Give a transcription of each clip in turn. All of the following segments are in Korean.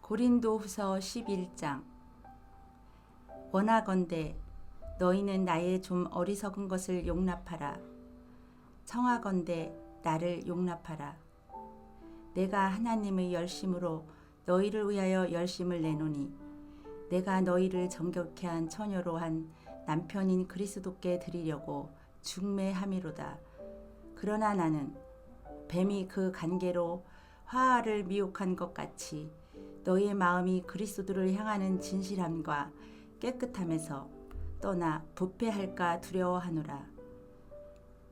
고린도후서 11장. 원하건대 너희는 나의 좀 어리석은 것을 용납하라. 청하건대 나를 용납하라. 내가 하나님의 열심으로 너희를 위하여 열심을 내노니 내가 너희를 정결케 한 처녀로 한 남편인 그리스도께 드리려고 중매함이로다. 그러나 나는 뱀이 그 간계로 화하를 미혹한 것 같이 너희의 마음이 그리스도를 향하는 진실함과 깨끗함에서 떠나 부패할까 두려워하노라.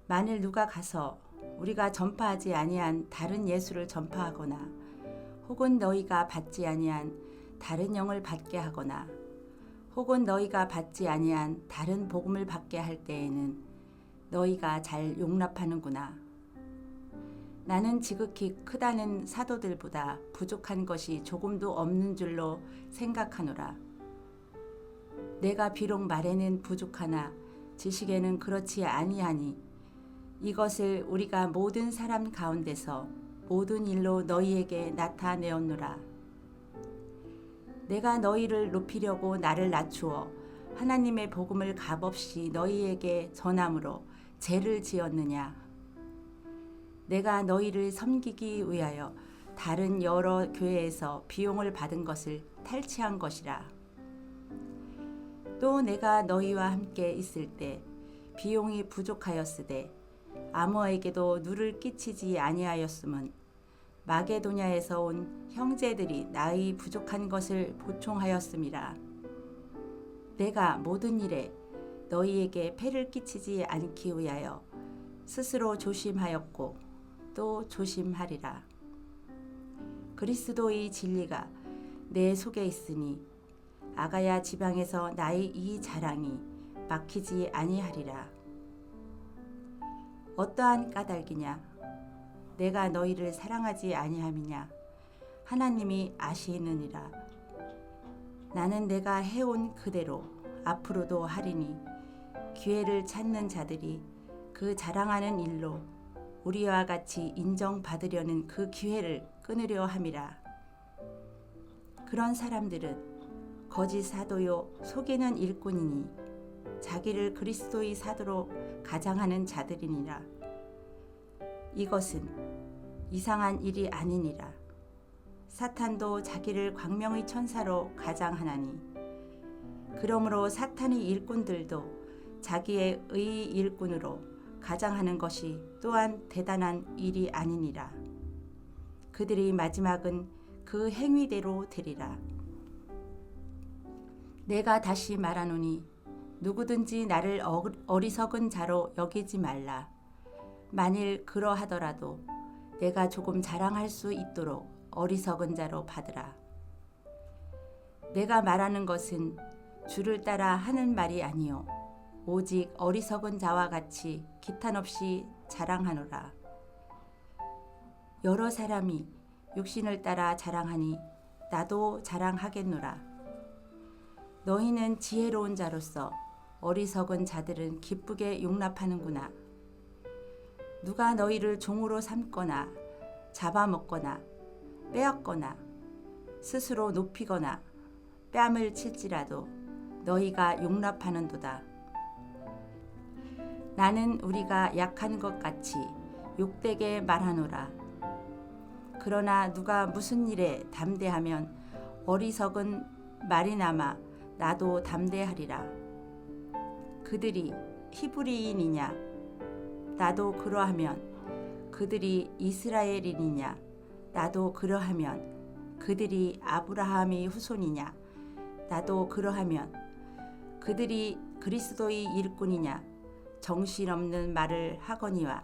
만일 누가 가서 우리가 전파하지 아니한 다른 예수를 전파하거나 혹은 너희가 받지 아니한 다른 영을 받게 하거나 혹은 너희가 받지 아니한 다른 복음을 받게 할 때에는 너희가 잘 용납하는구나. 나는 지극히 크다는 사도들보다 부족한 것이 조금도 없는 줄로 생각하노라. 내가 비록 말에는 부족하나 지식에는 그렇지 아니하니 이것을 우리가 모든 사람 가운데서 모든 일로 너희에게 나타내었노라. 내가 너희를 높이려고 나를 낮추어 하나님의 복음을 값없이 너희에게 전함으로 죄를 지었느냐. 내가 너희를 섬기기 위하여 다른 여러 교회에서 비용을 받은 것을 탈취한 것이라. 또 내가 너희와 함께 있을 때 비용이 부족하였으되 아무에게도 누를 끼치지 아니하였음은 마게도냐에서 온 형제들이 나의 부족한 것을 보충하였음이라. 내가 모든 일에 너희에게 폐를 끼치지 않기 위하여 스스로 조심하였고 또 조심하리라. 그리스도의 진리가 내 속에 있으니 아가야 지방에서 나의 이 자랑이 막히지 아니하리라. 어떠한 까닭이냐? 내가 너희를 사랑하지 아니함이냐? 하나님이 아시느니라. 나는 내가 해온 그대로 앞으로도 하리니 기회를 찾는 자들이 그 자랑하는 일로 우리와 같이 인정받으려는 그 기회를 끊으려 함이라. 그런 사람들은 거짓 사도요 속이는 일꾼이니 자기를 그리스도의 사도로 가장하는 자들이니라. 이것은 이상한 일이 아니니라. 사탄도 자기를 광명의 천사로 가장하나니 그러므로 사탄의 일꾼들도 자기의 의 일꾼으로 가장하는 것이 또한 대단한 일이 아니니라. 그들의 마지막은 그 행위대로 되리라. 내가 다시 말하노니 누구든지 나를 어리석은 자로 여기지 말라. 만일 그러하더라도 내가 조금 자랑할 수 있도록 어리석은 자로 받으라. 내가 말하는 것은 주를 따라 하는 말이 아니요 오직 어리석은 자와 같이 기탄없이 자랑하노라. 여러 사람이 육신을 따라 자랑하니 나도 자랑하겠노라. 너희는 지혜로운 자로서 어리석은 자들은 기쁘게 용납하는구나. 누가 너희를 종으로 삼거나 잡아먹거나 빼앗거나 스스로 높이거나 뺨을 칠지라도 너희가 용납하는도다. 나는 우리가 약한 것 같이 욕되게 말하노라. 그러나 누가 무슨 일에 담대하면 어리석은 말이나마 나도 담대하리라. 그들이 히브리인이냐? 나도 그러하면. 그들이 이스라엘인이냐? 나도 그러하면. 그들이 아브라함의 후손이냐? 나도 그러하면. 그들이 그리스도의 일꾼이냐? 정신없는 말을 하거니와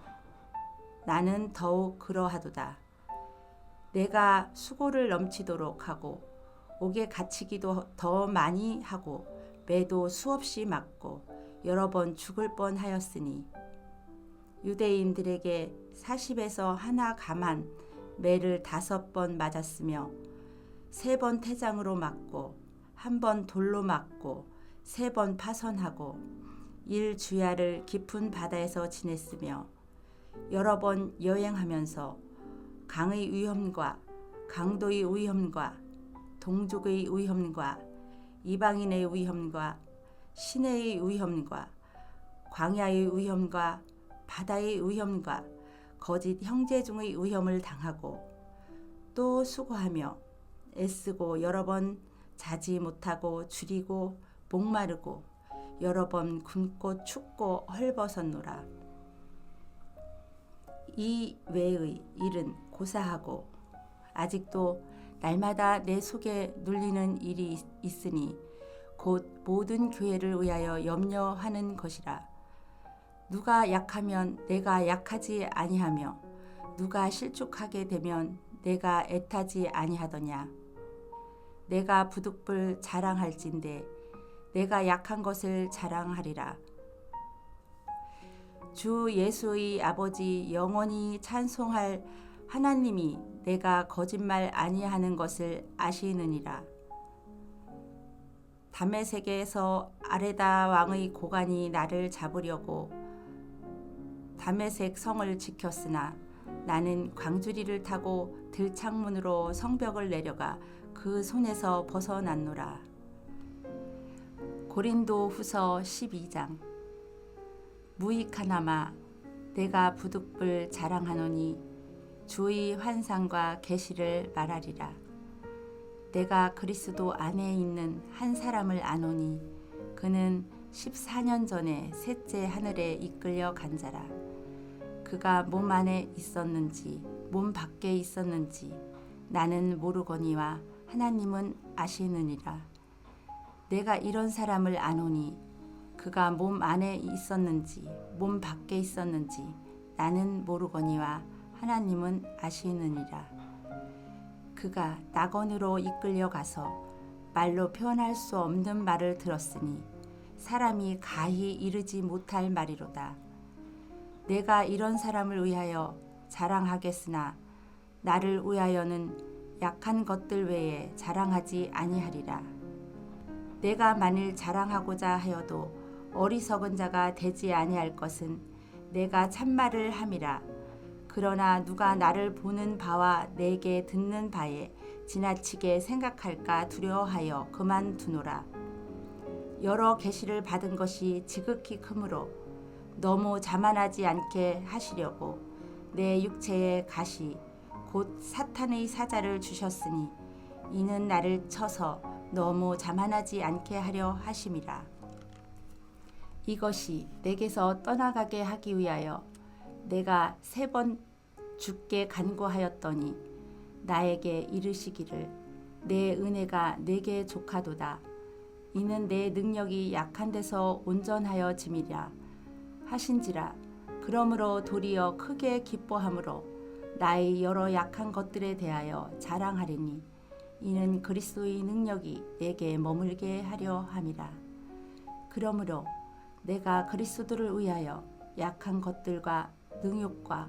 나는 더욱 그러하도다. 내가 수고를 넘치도록 하고 옥에 갇히기도 더 많이 하고 매도 수없이 맞고 여러 번 죽을 뻔하였으니 유대인들에게 40에서 하나 감한 매를 5번 맞았으며 3번 태장으로 맞고 1번 돌로 맞고 3번 파선하고 일주야를 깊은 바다에서 지냈으며 여러 번 여행하면서 강의 위험과 강도의 위험과 동족의 위험과 이방인의 위험과 시내의 위험과 광야의 위험과 바다의 위험과 거짓 형제 중의 위험을 당하고 또 수고하며 애쓰고 여러 번 자지 못하고 줄이고 목마르고 여러 번 굶고 춥고 헐벗었노라. 이 외의 일은 고사하고 아직도 날마다 내 속에 눌리는 일이 있으니 곧 모든 교회를 위하여 염려하는 것이라. 누가 약하면 내가 약하지 아니하며 누가 실족하게 되면 내가 애타지 아니하더냐. 내가 부득불 자랑할진대 내가 약한 것을 자랑하리라. 주 예수의 아버지 영원히 찬송할 하나님이 내가 거짓말 아니하는 것을 아시느니라. 다메섹에서 아레다 왕의 고관이 나를 잡으려고 다메섹 성을 지켰으나 나는 광주리를 타고 들창문으로 성벽을 내려가 그 손에서 벗어났노라. 고린도 후서 12장. 무익하나마 내가 부득불 자랑하노니 주의 환상과 계시를 말하리라. 내가 그리스도 안에 있는 한 사람을 아노니 그는 14년 전에 셋째 하늘에 이끌려 간 자라. 그가 몸 안에 있었는지 몸 밖에 있었는지 나는 모르거니와 하나님은 아시느니라. 내가 이런 사람을 아노니 그가 몸 안에 있었는지 몸 밖에 있었는지 나는 모르거니와 하나님은 아시느니라. 그가 낙원으로 이끌려 가서 말로 표현할 수 없는 말을 들었으니 사람이 가히 이르지 못할 말이로다. 내가 이런 사람을 위하여 자랑하겠으나 나를 위하여는 약한 것들 외에 자랑하지 아니하리라. 내가 만일 자랑하고자 하여도 어리석은 자가 되지 아니할 것은 내가 참말을 함이라. 그러나 누가 나를 보는 바와 내게 듣는 바에 지나치게 생각할까 두려워하여 그만두노라. 여러 계시를 받은 것이 지극히 크므로 너무 자만하지 않게 하시려고 내 육체에 가시 곧 사탄의 사자를 주셨으니 이는 나를 쳐서 너무 자만하지 않게 하려 하심이라. 이것이 내게서 떠나가게 하기 위하여 내가 3번 주께 간구하였더니 나에게 이르시기를 내 은혜가 내게 족하도다. 이는 내 능력이 약한 데서 온전하여 짐이라 하신지라. 그러므로 도리어 크게 기뻐함으로 나의 여러 약한 것들에 대하여 자랑하리니 이는 그리스도의 능력이 내게 머물게 하려 함이라. 그러므로 내가 그리스도를 위하여 약한 것들과 능욕과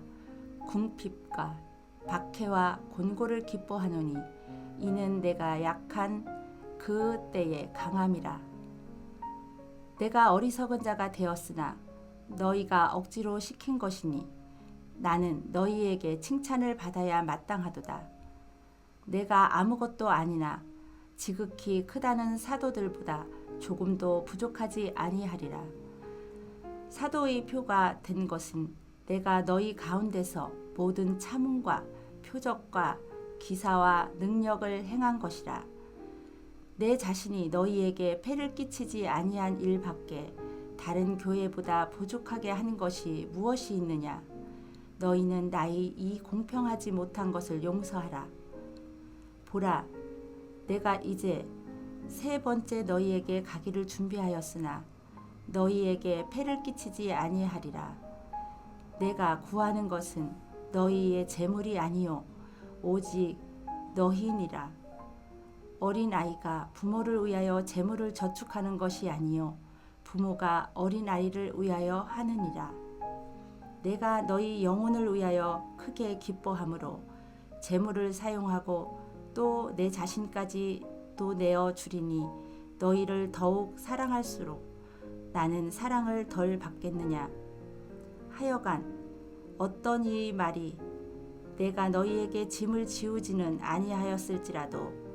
궁핍과 박해와 곤고를 기뻐하노니 이는 내가 약한 그 때에 강함이라. 내가 어리석은 자가 되었으나 너희가 억지로 시킨 것이니 나는 너희에게 칭찬을 받아야 마땅하도다. 내가 아무것도 아니나 지극히 크다는 사도들보다 조금도 부족하지 아니하리라. 사도의 표가 된 것은 내가 너희 가운데서 모든 참음과 표적과 기사와 능력을 행한 것이라. 내 자신이 너희에게 폐를 끼치지 아니한 일 밖에 다른 교회보다 부족하게 하는 것이 무엇이 있느냐. 너희는 나의 이 공평하지 못한 것을 용서하라. 보라, 내가 이제 3번째 너희에게 가기를 준비하였으나 너희에게 폐를 끼치지 아니하리라. 내가 구하는 것은 너희의 재물이 아니요 오직 너희니라. 어린 아이가 부모를 위하여 재물을 저축하는 것이 아니요 부모가 어린 아이를 위하여 하느니라. 내가 너희 영혼을 위하여 크게 기뻐함으로 재물을 사용하고 또 내 자신까지 또 내어 주리니 너희를 더욱 사랑할수록 나는 사랑을 덜 받겠느냐. 하여간 어떤 이 말이 내가 너희에게 짐을 지우지는 아니하였을지라도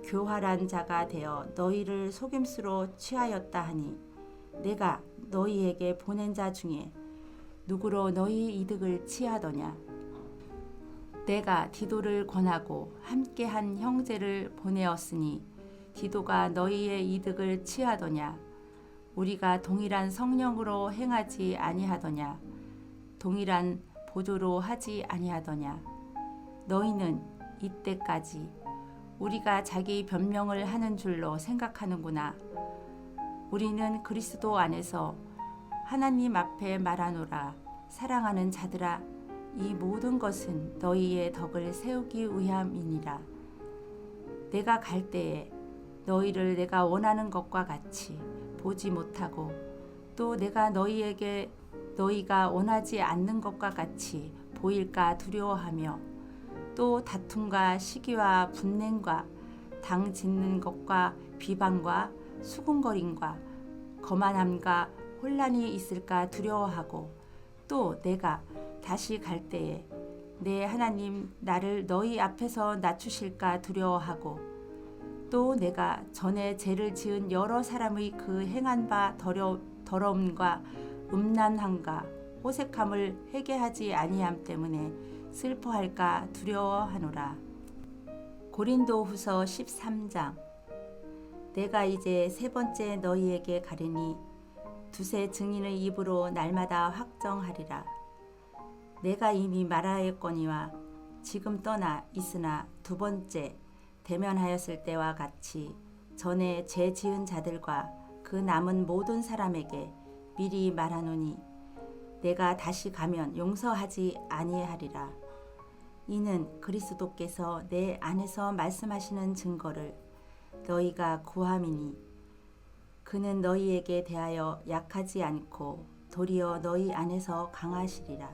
교활한 자가 되어 너희를 속임수로 취하였다 하니 내가 너희에게 보낸 자 중에 누구로 너희 이득을 취하더냐. 내가 디도를 권하고 함께한 형제를 보내었으니 디도가 너희의 이득을 취하더냐. 우리가 동일한 성령으로 행하지 아니하더냐. 동일한 보조로 하지 아니하더냐. 너희는 이때까지 우리가 자기 변명을 하는 줄로 생각하는구나. 우리는 그리스도 안에서 하나님 앞에 말하노라. 사랑하는 자들아, 이 모든 것은 너희의 덕을 세우기 위함이니라. 내가 갈 때에 너희를 내가 원하는 것과 같이 보지 못하고 또 내가 너희에게 너희가 원하지 않는 것과 같이 보일까 두려워하며 또 다툼과 시기와 분냉과 당 짓는 것과 비방과 수군거림과 거만함과 혼란이 있을까 두려워하고 또 내가 다시 갈 때에 내 하나님 나를 너희 앞에서 낮추실까 두려워하고 또 내가 전에 죄를 지은 여러 사람의 그 행한 바 더러움과 음란함과 호색함을 회개하지 아니함 때문에 슬퍼할까 두려워하노라. 고린도후서 13장. 내가 이제 세 번째 너희에게 가리니 두세 증인의 입으로 날마다 확정하리라. 내가 이미 말하였거니와 지금 떠나 있으나 두 번째 대면하였을 때와 같이 전에 죄 지은 자들과 그 남은 모든 사람에게 미리 말하노니 내가 다시 가면 용서하지 아니하리라. 이는 그리스도께서 내 안에서 말씀하시는 증거를 너희가 구함이니 그는 너희에게 대하여 약하지 않고 도리어 너희 안에서 강하시리라.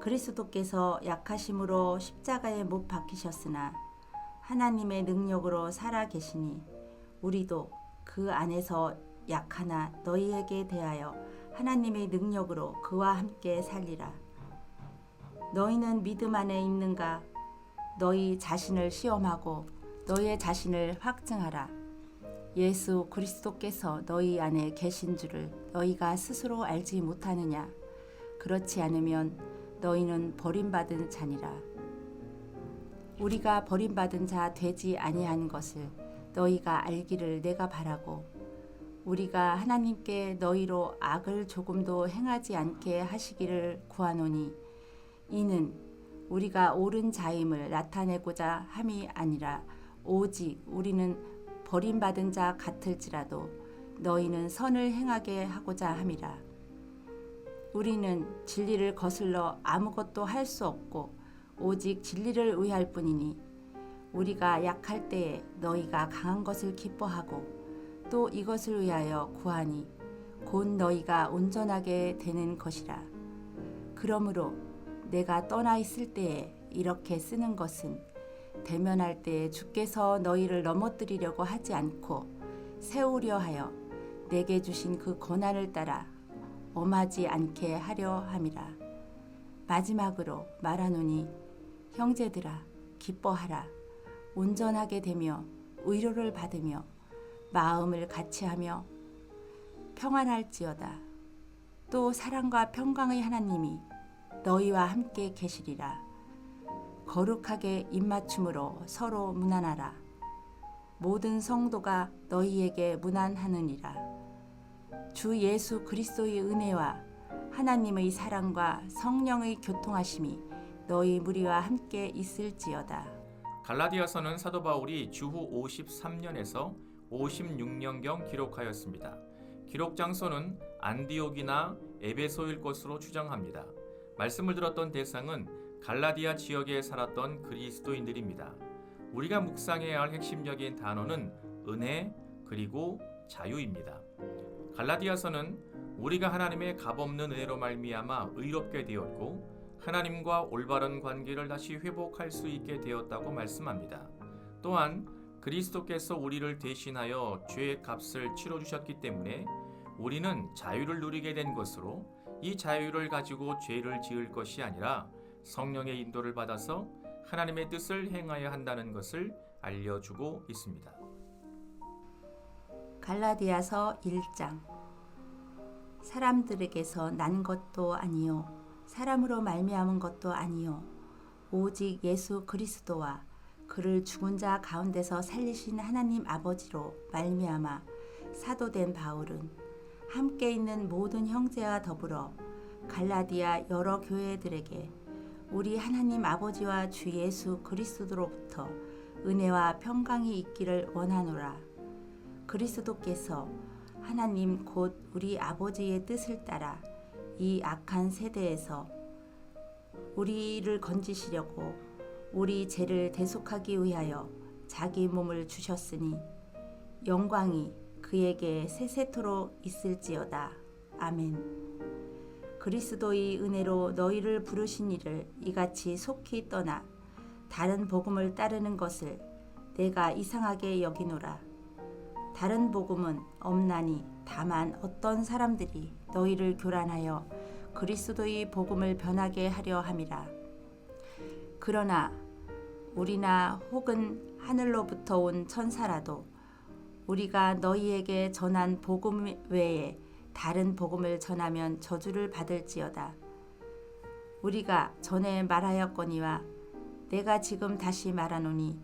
그리스도께서 약하심으로 십자가에 못 박히셨으나 하나님의 능력으로 살아 계시니 우리도 그 안에서 약하나 너희에게 대하여 하나님의 능력으로 그와 함께 살리라. 너희는 믿음 안에 있는가? 너희 자신을 시험하고 너희의 자신을 확증하라. 예수 그리스도께서 너희 안에 계신 줄을 너희가 스스로 알지 못하느냐? 그렇지 않으면 너희는 버림받은 자니라. 우리가 버림받은 자 되지 아니한 것을 너희가 알기를 내가 바라고 우리가 하나님께 너희로 악을 조금도 행하지 않게 하시기를 구하노니 이는 우리가 옳은 자임을 나타내고자 함이 아니라 오직 우리는 버림받은 자 같을지라도 너희는 선을 행하게 하고자 함이라. 우리는 진리를 거슬러 아무것도 할 수 없고 오직 진리를 위할 뿐이니 우리가 약할 때에 너희가 강한 것을 기뻐하고 또 이것을 위하여 구하니 곧 너희가 온전하게 되는 것이라. 그러므로 내가 떠나 있을 때에 이렇게 쓰는 것은 대면할 때에 주께서 너희를 넘어뜨리려고 하지 않고 세우려 하여 내게 주신 그 권한을 따라 엄하지 않게 하려 함이라. 마지막으로 말하노니 형제들아 기뻐하라. 온전하게 되며 위로를 받으며 마음을 같이하며 평안할지어다. 또 사랑과 평강의 하나님이 너희와 함께 계시리라. 거룩하게 입맞춤으로 서로 문안하라. 모든 성도가 너희에게 문안하느니라. 주 예수 그리스도의 은혜와 하나님의 사랑과 성령의 교통하심이 너희 무리와 함께 있을지어다. 갈라디아서는 사도 바울이 주후 53년에서 56년경 기록하였습니다. 기록 장소는 안디옥이나 에베소일 것으로 추정합니다. 말씀을 들었던 대상은 갈라디아 지역에 살았던 그리스도인들입니다. 우리가 묵상해야 할 핵심적인 단어는 은혜 그리고 자유입니다. 갈라디아서는 우리가 하나님의 값없는 은혜로 말미암아 의롭게 되었고 하나님과 올바른 관계를 다시 회복할 수 있게 되었다고 말씀합니다. 또한 그리스도께서 우리를 대신하여 죄의 값을 치러주셨기 때문에 우리는 자유를 누리게 된 것으로 이 자유를 가지고 죄를 지을 것이 아니라 성령의 인도를 받아서 하나님의 뜻을 행하여야 한다는 것을 알려주고 있습니다. 갈라디아서 1장. 사람들에게서 난 것도 아니요 사람으로 말미암은 것도 아니요 오직 예수 그리스도와 그를 죽은 자 가운데서 살리신 하나님 아버지로 말미암아 사도된 바울은 함께 있는 모든 형제와 더불어 갈라디아 여러 교회들에게 우리 하나님 아버지와 주 예수 그리스도로부터 은혜와 평강이 있기를 원하노라. 그리스도께서 하나님 곧 우리 아버지의 뜻을 따라 이 악한 세대에서 우리를 건지시려고 우리 죄를 대속하기 위하여 자기 몸을 주셨으니 영광이 그에게 세세토록 있을지어다. 아멘. 그리스도의 은혜로 너희를 부르신 이를 이같이 속히 떠나 다른 복음을 따르는 것을 내가 이상하게 여기노라. 다른 복음은 없나니 다만 어떤 사람들이 너희를 교란하여 그리스도의 복음을 변하게 하려 함이라. 그러나 우리나 혹은 하늘로부터 온 천사라도 우리가 너희에게 전한 복음 외에 다른 복음을 전하면 저주를 받을지어다. 우리가 전에 말하였거니와 내가 지금 다시 말하노니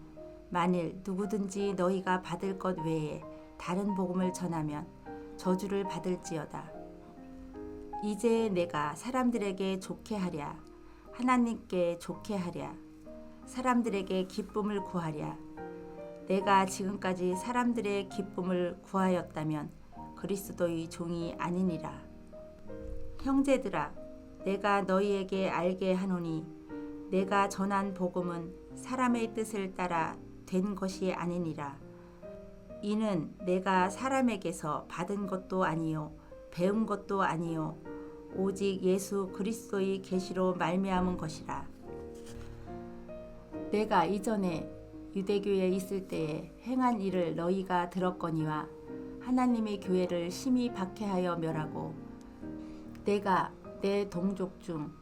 만일 누구든지 너희가 받을 것 외에 다른 복음을 전하면 저주를 받을지어다. 이제 내가 사람들에게 좋게 하랴 하나님께 좋게 하랴 사람들에게 기쁨을 구하랴. 내가 지금까지 사람들의 기쁨을 구하였다면 그리스도의 종이 아니니라. 형제들아, 내가 너희에게 알게 하노니 내가 전한 복음은 사람의 뜻을 따라 된 것이 아니니라. 이는 내가 사람에게서 받은 것도 아니요 배운 것도 아니요 오직 예수 그리스도의 계시로 말미암은 것이라. 내가 이전에 유대교에 있을 때에 행한 일을 너희가 들었거니와 하나님의 교회를 심히 박해하여 멸하고 내가 내 동족 중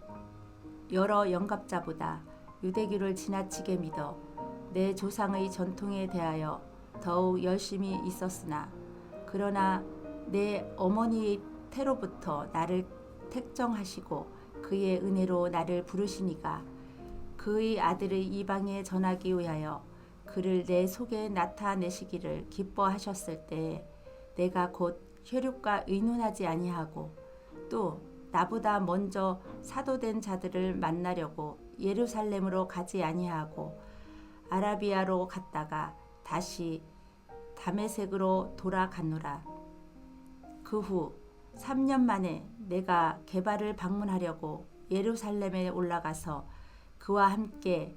여러 영갑자보다 유대교를 지나치게 믿어 내 조상의 전통에 대하여 더욱 열심히 있었으나 그러나 내 어머니의 태로부터 나를 택정하시고 그의 은혜로 나를 부르시니가 그의 아들을 이방에 전하기 위하여 그를 내 속에 나타내시기를 기뻐하셨을 때 내가 곧 혈육과 의논하지 아니하고 또 나보다 먼저 사도된 자들을 만나려고 예루살렘으로 가지 아니하고 아라비아로 갔다가 다시 다메섹으로 돌아갔노라. 그 후 3년 만에 내가 게바를 방문하려고 예루살렘에 올라가서 그와 함께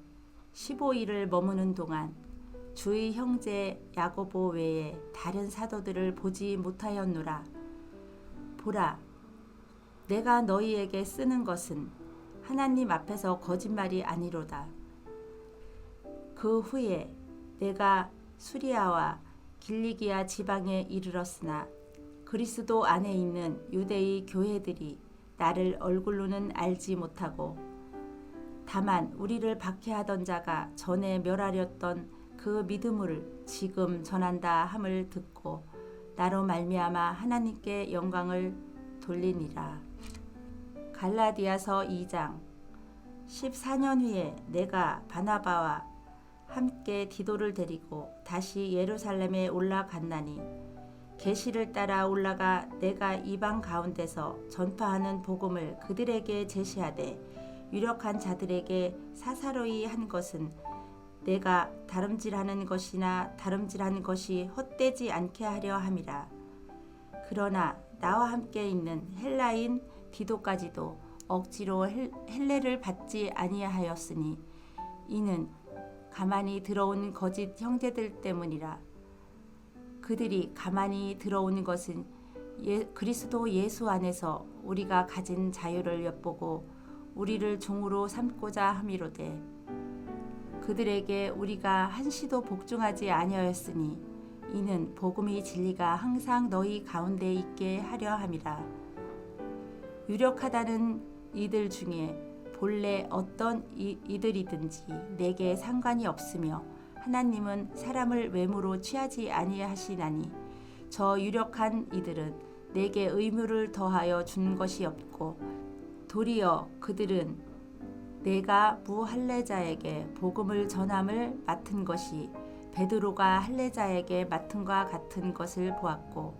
15일을 머무는 동안 주의 형제 야고보 외에 다른 사도들을 보지 못하였노라. 보라, 내가 너희에게 쓰는 것은 하나님 앞에서 거짓말이 아니로다. 그 후에 내가 수리아와 길리기아 지방에 이르렀으나 그리스도 안에 있는 유대의 교회들이 나를 얼굴로는 알지 못하고 다만 우리를 박해하던 자가 전에 멸하렸던 그 믿음을 지금 전한다 함을 듣고 나로 말미암아 하나님께 영광을 돌리니라. 갈라디아서 2장. 14년 후에 내가 바나바와 함께 디도를 데리고 다시 예루살렘에 올라갔나니 계시를 따라 올라가 내가 이방 가운데서 전파하는 복음을 그들에게 제시하되 유력한 자들에게 사사로이 한 것은 내가 다름질하는 것이나 다름질하는 것이 헛되지 않게 하려 함이라. 그러나 나와 함께 있는 헬라인 디도까지도 억지로 헬례를 받지 아니하였으니 이는 가만히 들어온 거짓 형제들 때문이라. 그들이 가만히 들어오는 것은 그리스도 예수 안에서 우리가 가진 자유를 엿보고 우리를 종으로 삼고자 함이로되 그들에게 우리가 한시도 복종하지 아니하였으니 이는 복음의 진리가 항상 너희 가운데 있게 하려 함이라. 유력하다는 이들 중에 본래 어떤 이들이든지 내게 상관이 없으며 하나님은 사람을 외모로 취하지 아니하시나니 저 유력한 이들은 내게 의무를 더하여 준 것이 없고 도리어 그들은 내가 무할례자에게 복음을 전함을 맡은 것이 베드로가 할례자에게 맡은과 같은 것을 보았고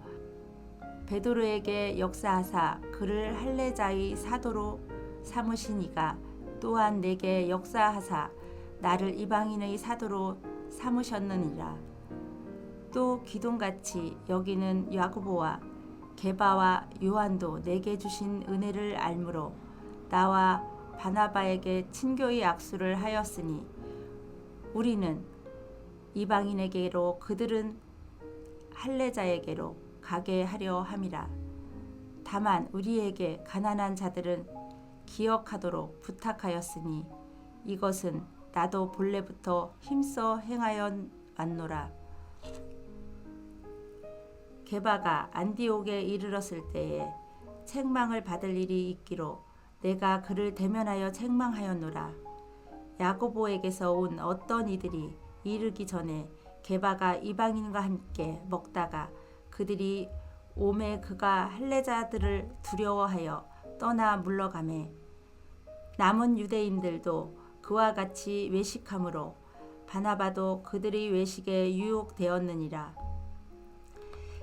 베드로에게 역사하사 그를 할례자의 사도로 삼으신 이가 또한 내게 역사하사 나를 이방인의 사도로 삼으셨느니라. 또 기둥같이 여기는 야고보와 게바와 요한도 내게 주신 은혜를 알므로 나와 바나바에게 친교의 악수를 하였으니 우리는 이방인에게로 그들은 할례자에게로 가게 하려 함이라. 다만 우리에게 가난한 자들은 기억하도록 부탁하였으니 이것은 나도 본래부터 힘써 행하여 왔노라. 게바가 안디옥에 이르렀을 때에 책망을 받을 일이 있기로 내가 그를 대면하여 책망하였노라. 야고보에게서 온 어떤 이들이 이르기 전에 게바가 이방인과 함께 먹다가 그들이 오매 그가 할례자들을 두려워하여 떠나 물러가매 남은 유대인들도 그와 같이 외식함으로 바나바도 그들의 외식에 유혹되었느니라.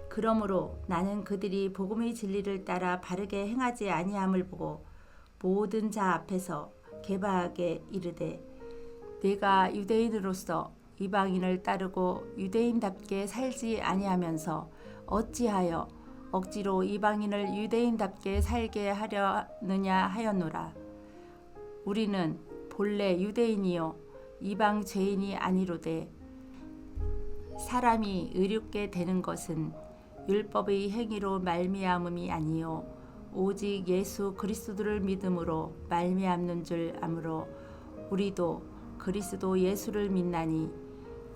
그러므로 나는 그들이 복음의 진리를 따라 바르게 행하지 아니함을 보고 모든 자 앞에서 게바에게 이르되 내가 유대인으로서 이방인을 따르고 유대인답게 살지 아니하면서 어찌하여 억지로 이방인을 유대인답게 살게 하려느냐 하였노라. 우리는 본래 유대인이요 이방 죄인이 아니로되 사람이 의롭게 되는 것은 율법의 행위로 말미암음이 아니요 오직 예수 그리스도를 믿음으로 말미암는 줄 아므로 우리도 그리스도 예수를 믿나니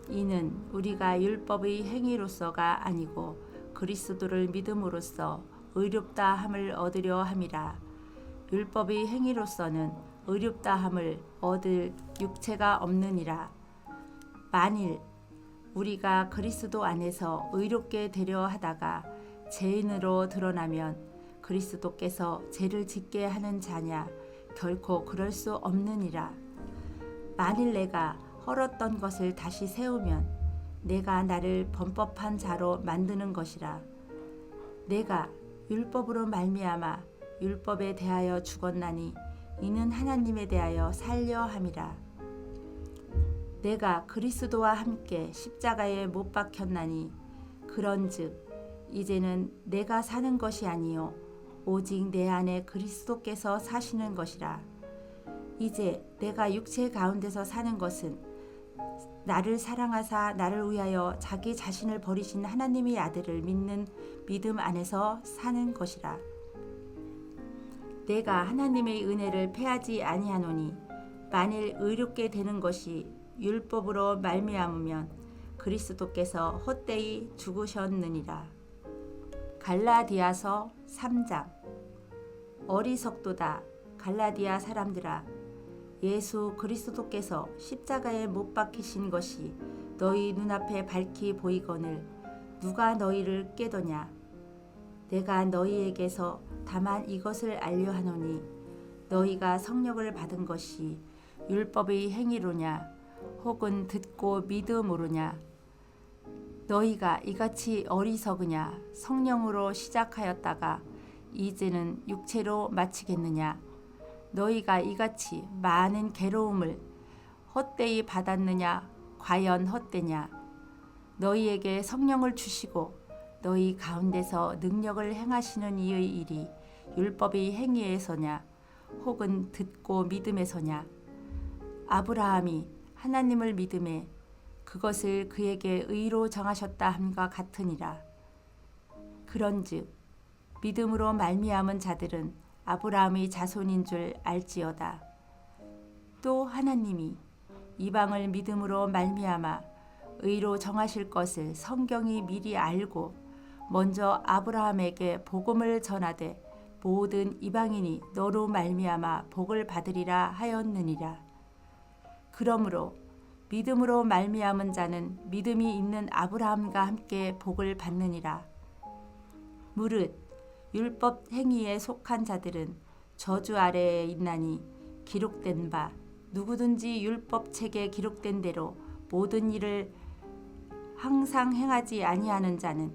이는 우리가 율법의 행위로서가 아니고 그리스도를 믿음으로써 의롭다 함을 얻으려 함이라. 율법의 행위로서는 의롭다 함을 얻을 육체가 없느니라. 만일 우리가 그리스도 안에서 의롭게 되려 하다가 죄인으로 드러나면 그리스도께서 죄를 짓게 하는 자냐? 결코 그럴 수 없느니라. 만일 내가 헐었던 것을 다시 세우면 내가 나를 범법한 자로 만드는 것이라. 내가 율법으로 말미암아 율법에 대하여 죽었나니 이는 하나님에 대하여 살려 함이라. 내가 그리스도와 함께 십자가에 못 박혔나니 그런즉 이제는 내가 사는 것이 아니요 오직 내 안에 그리스도께서 사시는 것이라. 이제 내가 육체 가운데서 사는 것은 나를 사랑하사 나를 위하여 자기 자신을 버리신 하나님의 아들을 믿는 믿음 안에서 사는 것이라. 내가 하나님의 은혜를 패하지 아니하노니 만일 의롭게 되는 것이 율법으로 말미암으면 그리스도께서 헛되이 죽으셨느니라. 갈라디아서 3장. 어리석도다 갈라디아 사람들아, 예수 그리스도께서 십자가에 못 박히신 것이 너희 눈앞에 밝히 보이거늘 누가 너희를 깨더냐? 내가 너희에게서 다만 이것을 알려하노니 너희가 성령을 받은 것이 율법의 행위로냐 혹은 듣고 믿음으로냐? 너희가 이같이 어리석으냐? 성령으로 시작하였다가 이제는 육체로 마치겠느냐? 너희가 이같이 많은 괴로움을 헛되이 받았느냐? 과연 헛되냐? 너희에게 성령을 주시고 너희 가운데서 능력을 행하시는 이의 일이 율법의 행위에서냐 혹은 듣고 믿음에서냐? 아브라함이 하나님을 믿음에 그것을 그에게 의로 정하셨다 함과 같으니라. 그런즉 믿음으로 말미암은 자들은 아브라함의 자손인 줄 알지어다. 또 하나님이 이방을 믿음으로 말미암아 의로 정하실 것을 성경이 미리 알고 먼저 아브라함에게 복음을 전하되 모든 이방인이 너로 말미암아 복을 받으리라 하였느니라. 그러므로 믿음으로 말미암은 자는 믿음이 있는 아브라함과 함께 복을 받느니라. 무릇 율법 행위에 속한 자들은 저주 아래에 있나니 기록된 바 누구든지 율법 책에 기록된 대로 모든 일을 항상 행하지 아니하는 자는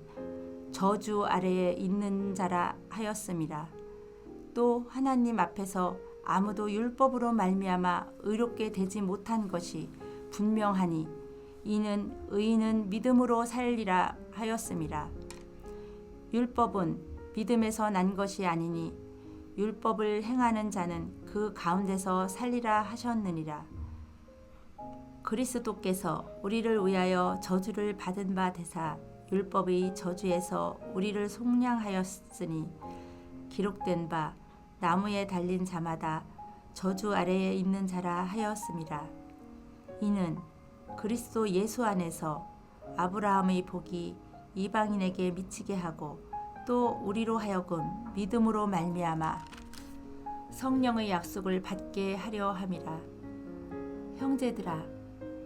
저주 아래에 있는 자라 하였음이라. 또 하나님 앞에서 아무도 율법으로 말미암아 의롭게 되지 못한 것이 분명하니 이는 의인은 믿음으로 살리라 하였음이라. 율법은 믿음에서 난 것이 아니니 율법을 행하는 자는 그 가운데서 살리라 하셨느니라. 그리스도께서 우리를 위하여 저주를 받은 바 되사 율법의 저주에서 우리를 속량하였으니 기록된 바 나무에 달린 자마다 저주 아래에 있는 자라 하였음이라. 이는 그리스도 예수 안에서 아브라함의 복이 이방인에게 미치게 하고 또 우리로 하여금 믿음으로 말미암아 성령의 약속을 받게 하려 함이라. 형제들아,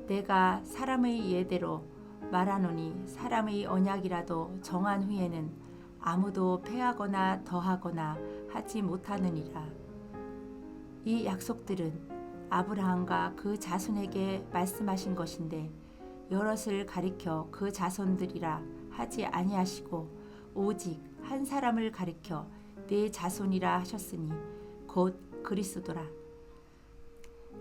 내가 사람의 예대로 말하노니 사람의 언약이라도 정한 후에는 아무도 패하거나 더하거나 하지 못하느니라. 이 약속들은 아브라함과 그 자손에게 말씀하신 것인데 여럿을 가리켜 그 자손들이라 하지 아니하시고 오직 한 사람을 가리켜 네 자손이라 하셨으니 곧 그리스도라.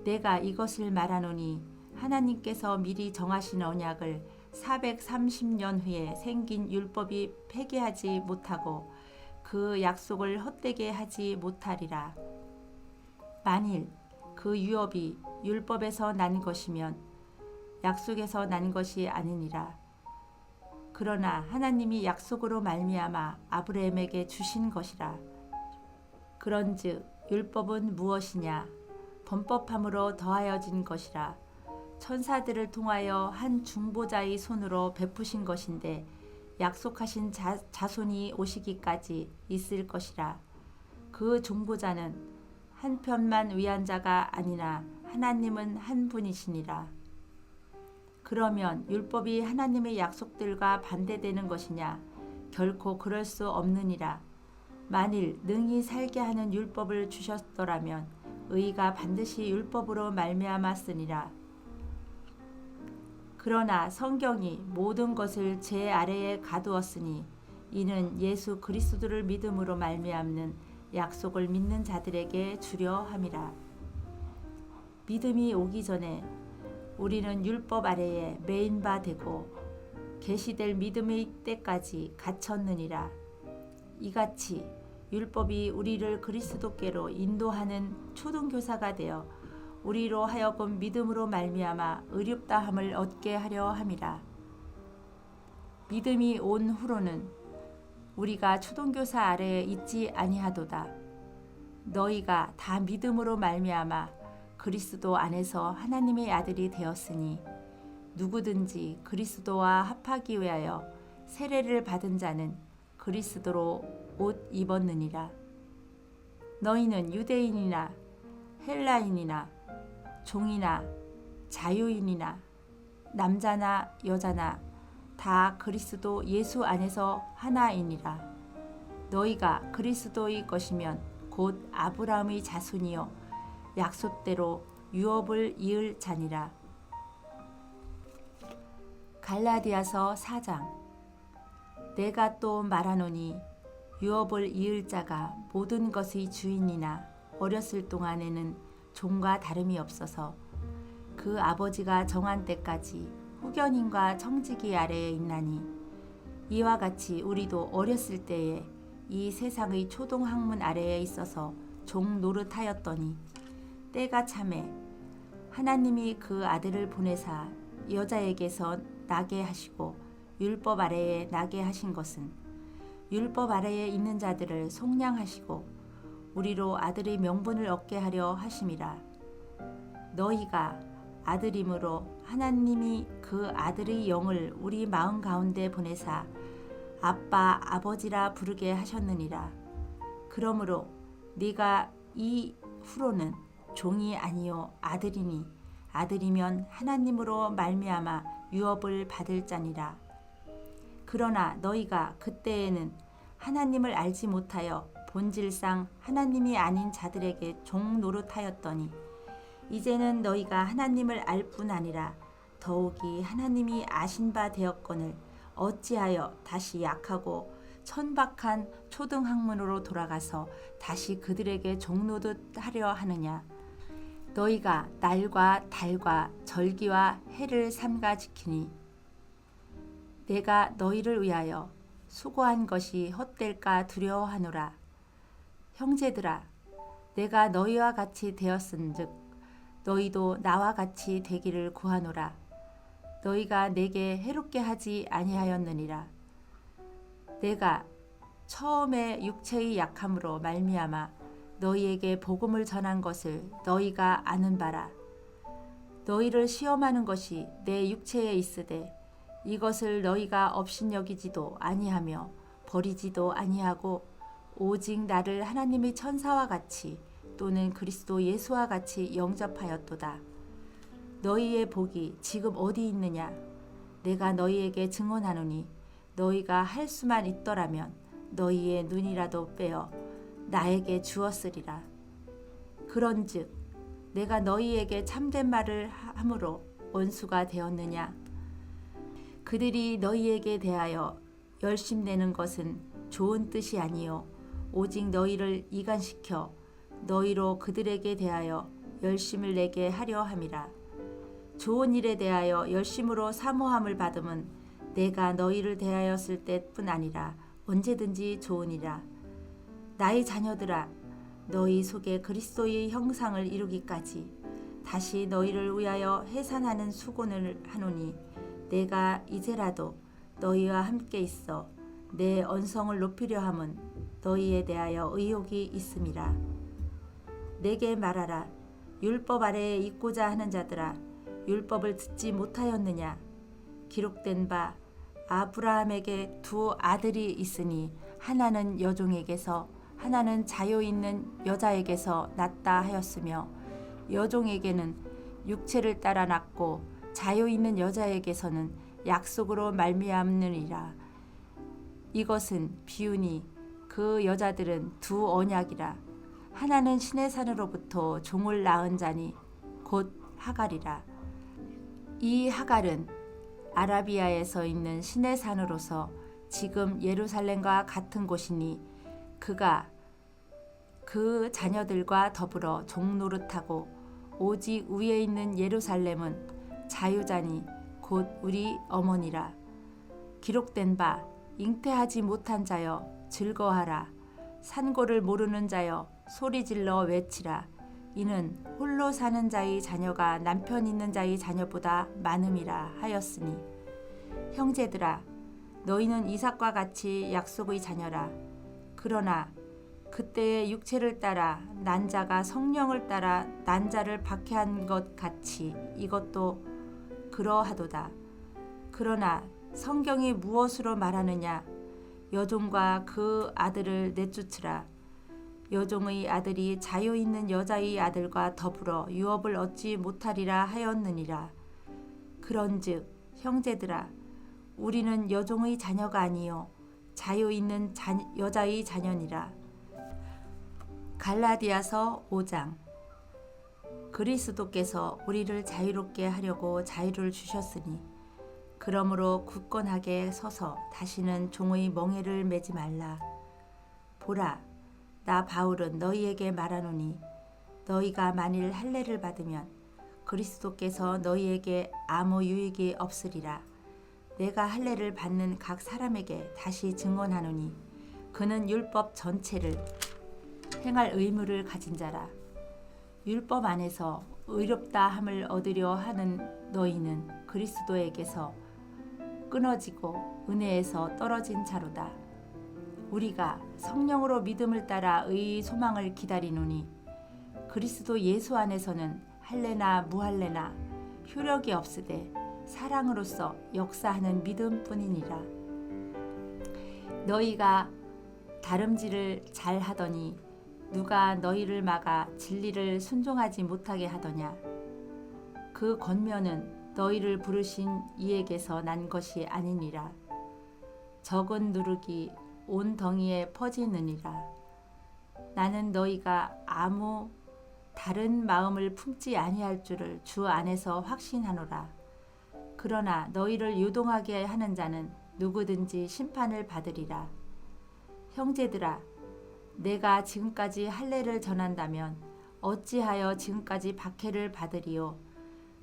내가 이것을 말하노니 하나님께서 미리 정하신 언약을 430년 후에 생긴 율법이 폐기하지 못하고 그 약속을 헛되게 하지 못하리라. 만일 그 유업이 율법에서 난 것이면 약속에서 난 것이 아니니라. 그러나 하나님이 약속으로 말미암아 아브라함에게 주신 것이라. 그런즉 율법은 무엇이냐? 범법함으로 더하여진 것이라. 천사들을 통하여 한 중보자의 손으로 베푸신 것인데 약속하신 자손이 오시기까지 있을 것이라. 그 중보자는 한편만 위한 자가 아니나 하나님은 한 분이시니라. 그러면 율법이 하나님의 약속들과 반대되는 것이냐? 결코 그럴 수 없느니라. 만일 능히 살게 하는 율법을 주셨더라면 의가 반드시 율법으로 말미암았으니라. 그러나 성경이 모든 것을 제 아래에 가두었으니 이는 예수 그리스도를 믿음으로 말미암는 약속을 믿는 자들에게 주려 함이라. 믿음이 오기 전에 우리는 율법 아래에 매인 바 되고 계시될 믿음의 때까지 갇혔느니라. 이같이 율법이 우리를 그리스도께로 인도하는 초등교사가 되어 우리로 하여금 믿음으로 말미암아 의롭다함을 얻게 하려 함이라. 믿음이 온 후로는 우리가 초등교사 아래에 있지 아니하도다. 너희가 다 믿음으로 말미암아 그리스도 안에서 하나님의 아들이 되었으니 누구든지 그리스도와 합하기 위하여 세례를 받은 자는 그리스도로 옷 입었느니라. 너희는 유대인이나 헬라인이나 종이나 자유인이나 남자나 여자나 다 그리스도 예수 안에서 하나이니라. 너희가 그리스도의 것이면 곧 아브라함의 자손이요 약속대로 유업을 이을 자니라. 갈라디아서 4장. 내가 또 말하노니 유업을 이을 자가 모든 것의 주인이나 어렸을 동안에는 종과 다름이 없어서 그 아버지가 정한 때까지 후견인과 청지기 아래에 있나니 이와 같이 우리도 어렸을 때에 이 세상의 초동학문 아래에 있어서 종 노릇하였더니 때가 차매 하나님이 그 아들을 보내사 여자에게서 나게 하시고 율법 아래에 나게 하신 것은 율법 아래에 있는 자들을 속량하시고 우리로 아들의 명분을 얻게 하려 하심이라. 너희가 아들임으로 하나님이 그 아들의 영을 우리 마음 가운데 보내사 아빠 아버지라 부르게 하셨느니라. 그러므로 네가 이후로는 종이 아니요 아들이니 아들이면 하나님으로 말미암아 유업을 받을 자니라. 그러나 너희가 그때에는 하나님을 알지 못하여 본질상 하나님이 아닌 자들에게 종 노릇하였더니 이제는 너희가 하나님을 알 뿐 아니라 더욱이 하나님이 아신 바 되었거늘 어찌하여 다시 약하고 천박한 초등학문으로 돌아가서 다시 그들에게 종노릇하려 하느냐. 너희가 날과 달과 절기와 해를 삼가 지키니 내가 너희를 위하여 수고한 것이 헛될까 두려워하노라. 형제들아, 내가 너희와 같이 되었은즉 너희도 나와 같이 되기를 구하노라. 너희가 내게 해롭게 하지 아니하였느니라. 내가 처음에 육체의 약함으로 말미암아 너희에게 복음을 전한 것을 너희가 아는 바라. 너희를 시험하는 것이 내 육체에 있으되 이것을 너희가 업신여기지도 아니하며 버리지도 아니하고 오직 나를 하나님의 천사와 같이 또는 그리스도 예수와 같이 영접하였도다. 너희의 복이 지금 어디 있느냐? 내가 너희에게 증언하노니 너희가 할 수만 있더라면 너희의 눈이라도 빼어 나에게 주었으리라. 그런즉 내가 너희에게 참된 말을 함으로 원수가 되었느냐? 그들이 너희에게 대하여 열심내는 것은 좋은 뜻이 아니요 오직 너희를 이간시켜 너희로 그들에게 대하여 열심을 내게 하려 함이라. 좋은 일에 대하여 열심으로 사모함을 받음은 내가 너희를 대하였을 때뿐 아니라 언제든지 좋으니라. 나의 자녀들아, 너희 속에 그리스도의 형상을 이루기까지 다시 너희를 위하여 해산하는 수고를 하노니 내가 이제라도 너희와 함께 있어 내 언성을 높이려 함은 너희에 대하여 의욕이 있음이라. 내게 말하라. 율법 아래에 있고자 하는 자들아, 율법을 듣지 못하였느냐? 기록된 바 아브라함에게 두 아들이 있으니 하나는 여종에게서 하나는 자유 있는 여자에게서 났다 하였으며 여종에게는 육체를 따라 낳고 자유 있는 여자에게서는 약속으로 말미암느니라. 이것은 비유니 그 여자들은 두 언약이라. 하나는 신의 산으로부터 종을 낳은 자니 곧 하갈이라. 이 하갈은 아라비아에서 있는 신의 산으로서 지금 예루살렘과 같은 곳이니 그가 그 자녀들과 더불어 종노릇하고 오직 위에 있는 예루살렘은 자유자니 곧 우리 어머니라. 기록된 바 잉태하지 못한 자여 즐거워하라. 산고를 모르는 자여 소리질러 외치라. 이는 홀로 사는 자의 자녀가 남편 있는 자의 자녀보다 많음이라 하였으니 형제들아, 너희는 이삭과 같이 약속의 자녀라. 그러나 그때의 육체를 따라 난 자가 성령을 따라 난 자를 박해한 것 같이 이것도 그러하도다. 그러나 성경이 무엇으로 말하느냐? 여종과 그 아들을 내쫓으라. 여종의 아들이 자유 있는 여자의 아들과 더불어 유업을 얻지 못하리라 하였느니라. 그런즉 형제들아, 우리는 여종의 자녀가 아니요 자유 있는 여자의 자녀니라. 갈라디아서 5장. 그리스도께서 우리를 자유롭게 하려고 자유를 주셨으니 그러므로 굳건하게 서서 다시는 종의 멍에를 매지 말라. 보라, 나 바울은 너희에게 말하노니 너희가 만일 할례를 받으면 그리스도께서 너희에게 아무 유익이 없으리라. 내가 할례를 받는 각 사람에게 다시 증언하노니 그는 율법 전체를 행할 의무를 가진 자라. 율법 안에서 의롭다 함을 얻으려 하는 너희는 그리스도에게서 끊어지고 은혜에서 떨어진 자로다. 우리가 성령으로 믿음을 따라 의의 소망을 기다리노니 그리스도 예수 안에서는 할례나 무할례나 효력이 없으되 사랑으로서 역사하는 믿음뿐이니라. 너희가 다름질을 잘 하더니 누가 너희를 막아 진리를 순종하지 못하게 하더냐. 그 권면은 너희를 부르신 이에게서 난 것이 아니니라. 적은 누룩이 온 덩이에 퍼지느니라. 나는 너희가 아무 다른 마음을 품지 아니할 줄을 주 안에서 확신하노라. 그러나 너희를 요동하게 하는 자는 누구든지 심판을 받으리라. 형제들아, 내가 지금까지 할례를 전한다면 어찌하여 지금까지 박해를 받으리요.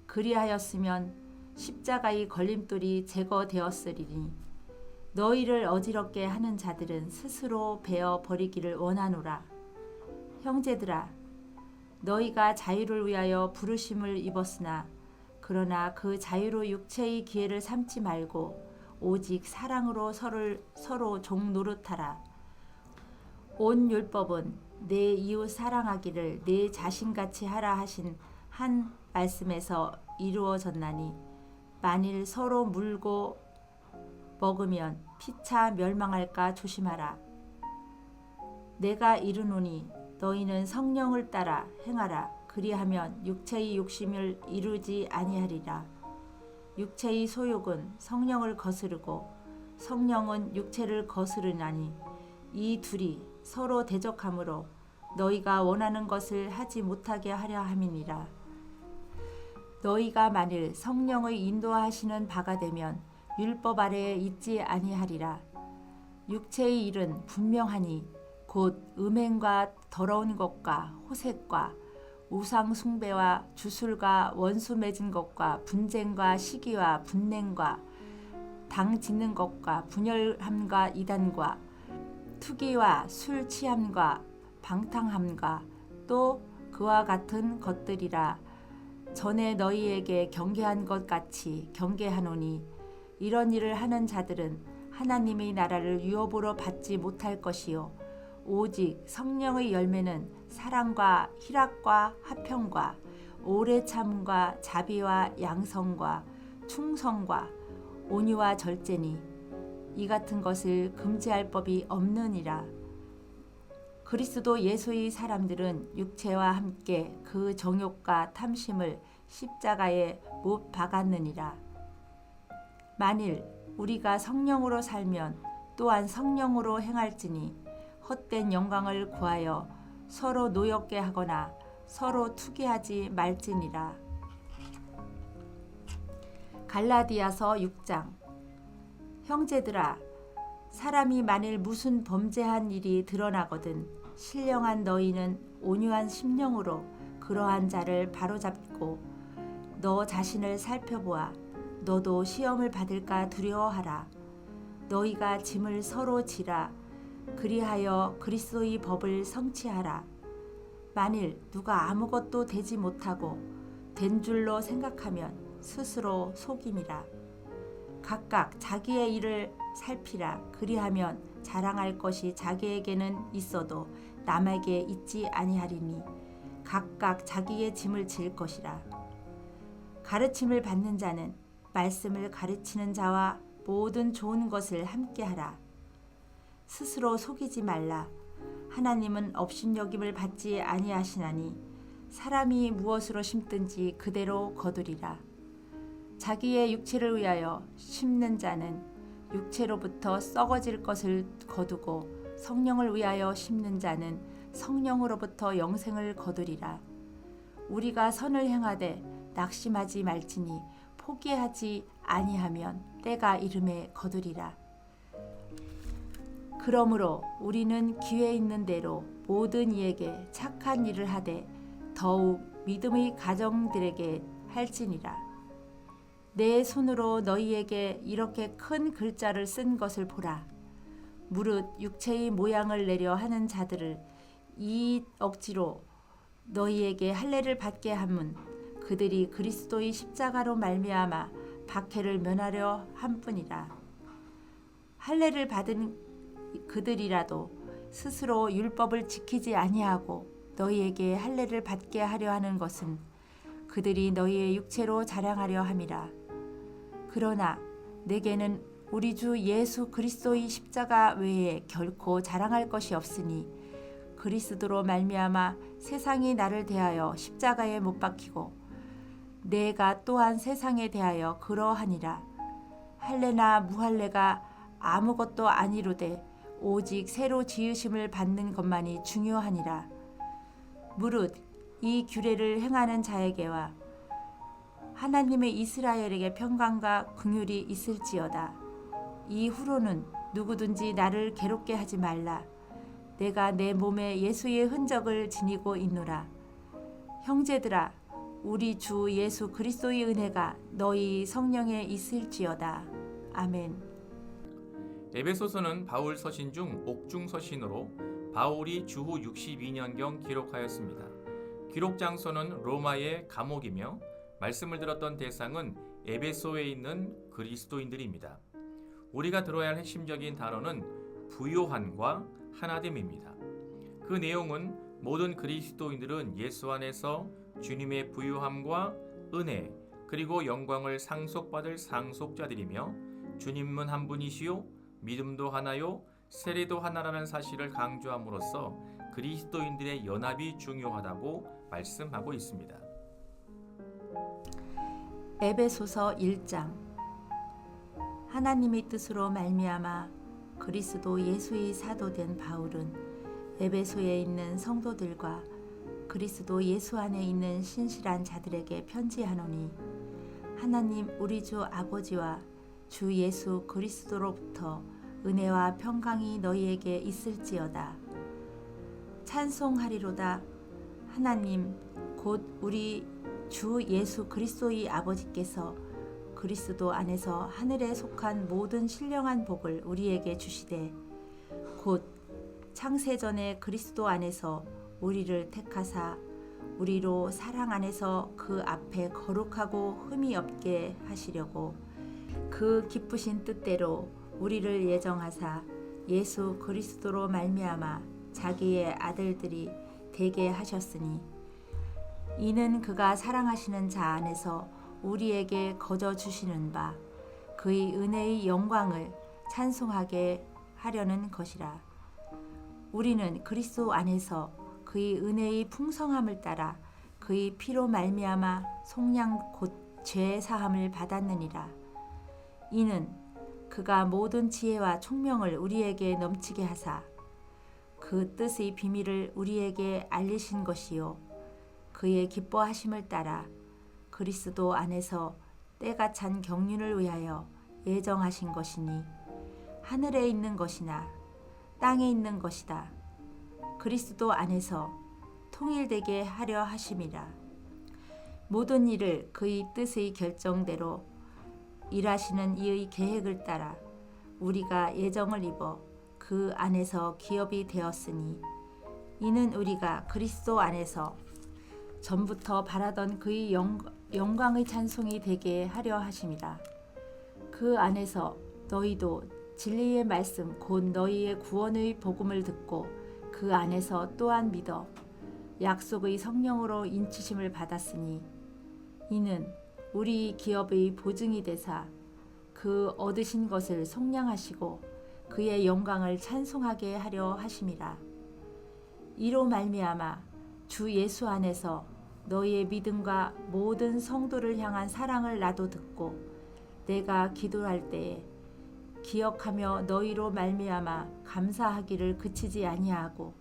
그리하였으면 십자가의 걸림돌이 제거되었으리니 너희를 어지럽게 하는 자들은 스스로 베어 버리기를 원하노라. 형제들아, 너희가 자유를 위하여 부르심을 입었으나 그러나 그 자유로 육체의 기회를 삼지 말고 오직 사랑으로 서로 종 노릇하라. 온 율법은 내 이웃 사랑하기를 내 자신같이 하라 하신 한 말씀에서 이루어졌나니 만일 서로 물고 먹으면 피차 멸망할까 조심하라. 내가 이르노니 너희는 성령을 따라 행하라. 그리하면 육체의 욕심을 이루지 아니하리라. 육체의 소욕은 성령을 거스르고 성령은 육체를 거스르나니 이 둘이 서로 대적하므로 너희가 원하는 것을 하지 못하게 하려 함이니라. 너희가 만일 성령의 인도하시는 바가 되면 율법 아래에 있지 아니하리라. 육체의 일은 분명하니 곧 음행과 더러운 것과 호색과 우상 숭배와 주술과 원수 맺은 것과 분쟁과 시기와 분냉과 당 짓는 것과 분열함과 이단과 투기와 술 취함과 방탕함과 또 그와 같은 것들이라. 전에 너희에게 경계한 것 같이 경계하노니 이런 일을 하는 자들은 하나님의 나라를 유업으로 받지 못할 것이요 오직 성령의 열매는 사랑과 희락과 화평과 오래 참음과 자비와 양성과 충성과 온유와 절제니 이 같은 것을 금지할 법이 없느니라. 그리스도 예수의 사람들은 육체와 함께 그 정욕과 탐심을 십자가에 못 박았느니라. 만일 우리가 성령으로 살면 또한 성령으로 행할지니 헛된 영광을 구하여 서로 노엽게 하거나 서로 투기하지 말지니라. 갈라디아서 6장. 형제들아, 사람이 만일 무슨 범죄한 일이 드러나거든 신령한 너희는 온유한 심령으로 그러한 자를 바로잡고 너 자신을 살펴보아 너도 시험을 받을까 두려워하라. 너희가 짐을 서로 지라. 그리하여 그리스도의 법을 성취하라. 만일 누가 아무것도 되지 못하고 된 줄로 생각하면 스스로 속임이라. 각각 자기의 일을 살피라. 그리하면 자랑할 것이 자기에게는 있어도 남에게 있지 아니하리니 각각 자기의 짐을 질 것이라. 가르침을 받는 자는 말씀을 가르치는 자와 모든 좋은 것을 함께하라. 스스로 속이지 말라. 하나님은 업신여김을 받지 아니하시나니 사람이 무엇으로 심든지 그대로 거두리라. 자기의 육체를 위하여 심는 자는 육체로부터 썩어질 것을 거두고 성령을 위하여 심는 자는 성령으로부터 영생을 거두리라. 우리가 선을 행하되 낙심하지 말지니 포기하지 아니하면 때가 이름에 거두리라. 그러므로 우리는 기회 있는 대로 모든 이에게 착한 일을 하되 더욱 믿음의 가정들에게 할지니라. 내 손으로 너희에게 이렇게 큰 글자를 쓴 것을 보라. 무릇 육체의 모양을 내려 하는 자들을 이 억지로 너희에게 할례를 받게 함은 그들이 그리스도의 십자가로 말미암아 박해를 면하려 함뿐이라. 할례를 받은 그들이라도 스스로 율법을 지키지 아니하고 너희에게 할례를 받게 하려 하는 것은 그들이 너희의 육체로 자랑하려 함이라. 그러나 내게는 우리 주 예수 그리스도의 십자가 외에 결코 자랑할 것이 없으니 그리스도로 말미암아 세상이 나를 대하여 십자가에 못 박히고 내가 또한 세상에 대하여 그러하니라. 할례나 무할례가 아무것도 아니로되 오직 새로 지으심을 받는 것만이 중요하니라. 무릇 이 규례를 행하는 자에게와 하나님의 이스라엘에게 평강과 긍휼이 있을지어다. 이후로는 누구든지 나를 괴롭게 하지 말라. 내가 내 몸에 예수의 흔적을 지니고 있노라. 형제들아, 우리 주 예수 그리스도의 은혜가 너희 성령에 있을지어다. 아멘. 에베소서는 바울 서신 중 옥중 서신으로 바울이 주후 62년경 기록하였습니다. 기록 장소는 로마의 감옥이며 말씀을 들었던 대상은 에베소에 있는 그리스도인들입니다. 우리가 들어야 할 핵심적인 단어는 부요함과 하나됨입니다. 그 내용은 모든 그리스도인들은 예수 안에서 주님의 부요함과 은혜 그리고 영광을 상속받을 상속자들이며 주님은 한 분이시요 믿음도 하나요 세례도 하나라는 사실을 강조함으로써 그리스도인들의 연합이 중요하다고 말씀하고 있습니다. 에베소서 1장. 하나님의 뜻으로 말미암아 그리스도 예수의 사도된 바울은 에베소에 있는 성도들과 그리스도 예수 안에 있는 신실한 자들에게 편지하노니 하나님 우리 주 아버지와 주 예수 그리스도로부터 은혜와 평강이 너희에게 있을지어다. 찬송하리로다. 하나님 곧 우리 주 예수 그리스도의 아버지께서 그리스도 안에서 하늘에 속한 모든 신령한 복을 우리에게 주시되 곧 창세전에 그리스도 안에서 우리를 택하사 우리로 사랑 안에서 그 앞에 거룩하고 흠이 없게 하시려고 그 기쁘신 뜻대로 우리를 예정하사 예수 그리스도로 말미암아 자기의 아들들이 되게 하셨으니 이는 그가 사랑하시는 자 안에서 우리에게 거저 주시는 바 그의 은혜의 영광을 찬송하게 하려는 것이라. 우리는 그리스도 안에서 그의 은혜의 풍성함을 따라 그의 피로 말미암아 속량 곧 죄 사함을 받았느니라. 이는 그가 모든 지혜와 총명을 우리에게 넘치게 하사 그 뜻의 비밀을 우리에게 알리신 것이요 그의 기뻐하심을 따라 그리스도 안에서 때가 찬 경륜을 위하여 예정하신 것이니 하늘에 있는 것이나 땅에 있는 것이다. 그리스도 안에서 통일되게 하려 하심이라. 모든 일을 그의 뜻의 결정대로 일하시는 이의 계획을 따라 우리가 예정을 입어 그 안에서 기업이 되었으니 이는 우리가 그리스도 안에서 전부터 바라던 그의 영광의 찬송이 되게 하려 하심이라. 그 안에서 너희도 진리의 말씀 곧 너희의 구원의 복음을 듣고 그 안에서 또한 믿어 약속의 성령으로 인치심을 받았으니 이는 우리 기업의 보증이 되사 그 얻으신 것을 속량하시고 그의 영광을 찬송하게 하려 하심이라. 이로 말미암아 주 예수 안에서 너희의 믿음과 모든 성도를 향한 사랑을 나도 듣고 내가 기도할 때에 기억하며 너희로 말미암아 감사하기를 그치지 아니하고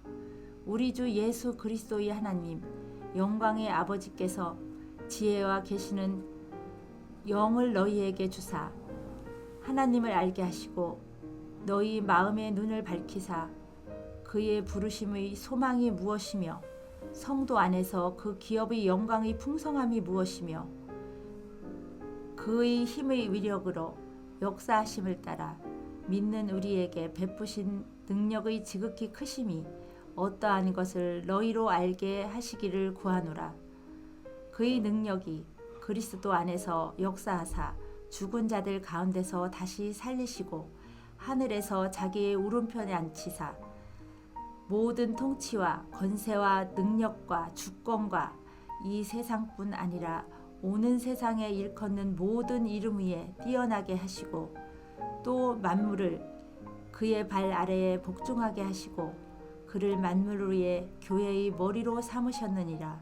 우리 주 예수 그리스도의 하나님 영광의 아버지께서 지혜와 계시는 영을 너희에게 주사 하나님을 알게 하시고 너희 마음의 눈을 밝히사 그의 부르심의 소망이 무엇이며 성도 안에서 그 기업의 영광의 풍성함이 무엇이며 그의 힘의 위력으로 역사하심을 따라 믿는 우리에게 베푸신 능력의 지극히 크심이 어떠한 것을 너희로 알게 하시기를 구하노라. 그의 능력이 그리스도 안에서 역사하사 죽은 자들 가운데서 다시 살리시고 하늘에서 자기의 오른편에 앉히사 모든 통치와 권세와 능력과 주권과 이 세상뿐 아니라 오는 세상에 일컫는 모든 이름 위에 뛰어나게 하시고 또 만물을 그의 발 아래에 복종하게 하시고 그를 만물 위에 교회의 머리로 삼으셨느니라.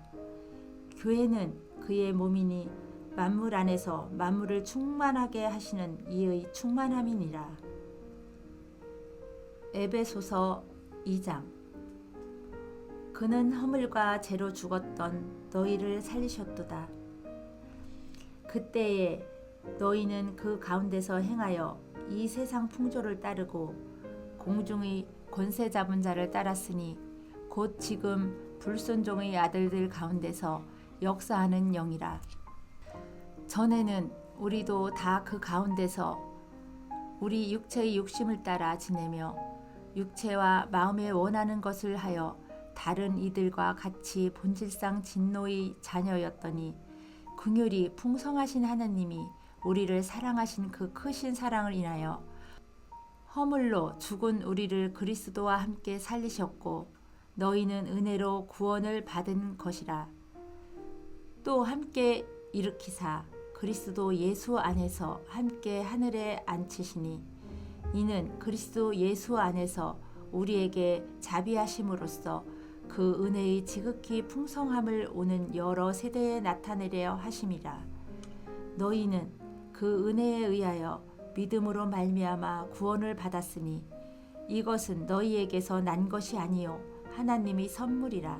교회는 그의 몸이니 만물 안에서 만물을 충만하게 하시는 이의 충만함이니라. 에베소서 2장. 그는 허물과 죄로 죽었던 너희를 살리셨도다. 그때에 너희는 그 가운데서 행하여 이 세상 풍조를 따르고 공중의 권세 잡은 자를 따랐으니 곧 지금 불순종의 아들들 가운데서 역사하는 영이라. 전에는 우리도 다 그 가운데서 우리 육체의 욕심을 따라 지내며 육체와 마음에 원하는 것을 하여 다른 이들과 같이 본질상 진노의 자녀였더니 긍휼이 풍성하신 하나님이 우리를 사랑하신 그 크신 사랑을 인하여 허물로 죽은 우리를 그리스도와 함께 살리셨고 너희는 은혜로 구원을 받은 것이라. 또 함께 일으키사 그리스도 예수 안에서 함께 하늘에 앉히시니 이는 그리스도 예수 안에서 우리에게 자비하심으로써 그 은혜의 지극히 풍성함을 오는 여러 세대에 나타내려 하심이라. 너희는 그 은혜에 의하여 믿음으로 말미암아 구원을 받았으니 이것은 너희에게서 난 것이 아니요 하나님의 선물이라.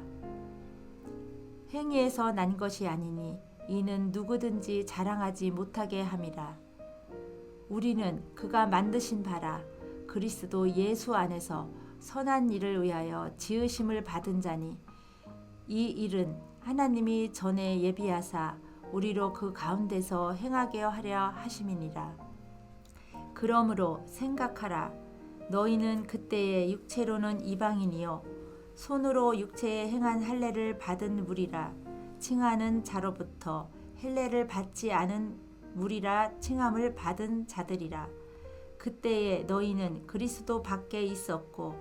행위에서 난 것이 아니니 이는 누구든지 자랑하지 못하게 함이라. 우리는 그가 만드신 바라 그리스도 예수 안에서 선한 일을 위하여 지으심을 받은 자니 이 일은 하나님이 전에 예비하사 우리로 그 가운데서 행하게 하려 하심이니라. 그러므로 생각하라. 너희는 그때의 육체로는 이방인이요 손으로 육체에 행한 할례를 받은 무리라 칭하는 자로부터 할례를 받지 않은 무리라 칭함을 받은 자들이라. 그때에 너희는 그리스도 밖에 있었고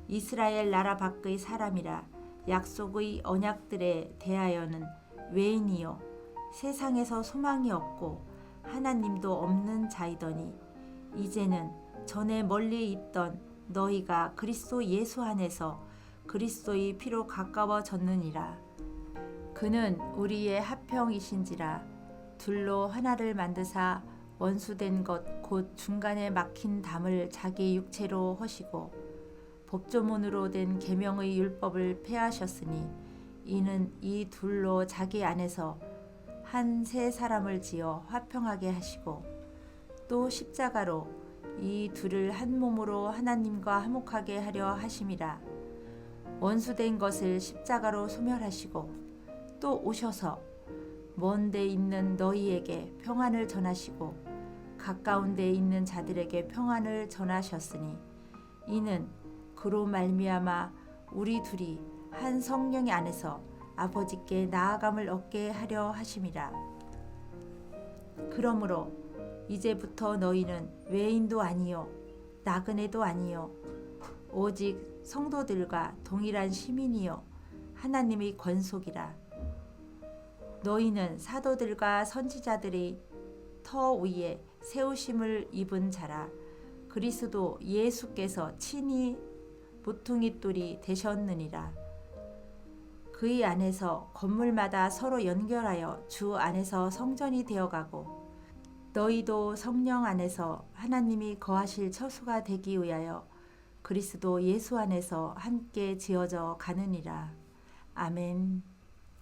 이스라엘 나라 밖의 사람이라 약속의 언약들에 대하여는 외인이요 세상에서 소망이 없고 하나님도 없는 자이더니 이제는 전에 멀리 있던 너희가 그리스도 예수 안에서 그리스도의 피로 가까워졌느니라. 그는 우리의 합형이신지라 둘로 하나를 만드사 원수된 것 곧 중간에 막힌 담을 자기 육체로 허시고 법조문으로 된 계명의 율법을 폐하셨으니 이는 이 둘로 자기 안에서 한 새 사람을 지어 화평하게 하시고 또 십자가로 이 둘을 한 몸으로 하나님과 화목하게 하려 하심이라. 원수된 것을 십자가로 소멸하시고 또 오셔서 먼 데 있는 너희에게 평안을 전하시고 가까운 데 있는 자들에게 평안을 전하셨으니 이는 그로 말미암아 우리 둘이 한 성령 안에서 아버지께 나아감을 얻게 하려 하심이라. 그러므로 이제부터 너희는 외인도 아니요 나그네도 아니요 오직 성도들과 동일한 시민이요 하나님의 권속이라. 너희는 사도들과 선지자들의 터 위에 세우심을 입은 자라. 그리스도 예수께서 친히 모퉁이 돌이 되셨느니라. 그의 안에서 건물마다 서로 연결하여 주 안에서 성전이 되어가고 너희도 성령 안에서 하나님이 거하실 처소가 되기 위하여 그리스도 예수 안에서 함께 지어져 가느니라. 아멘.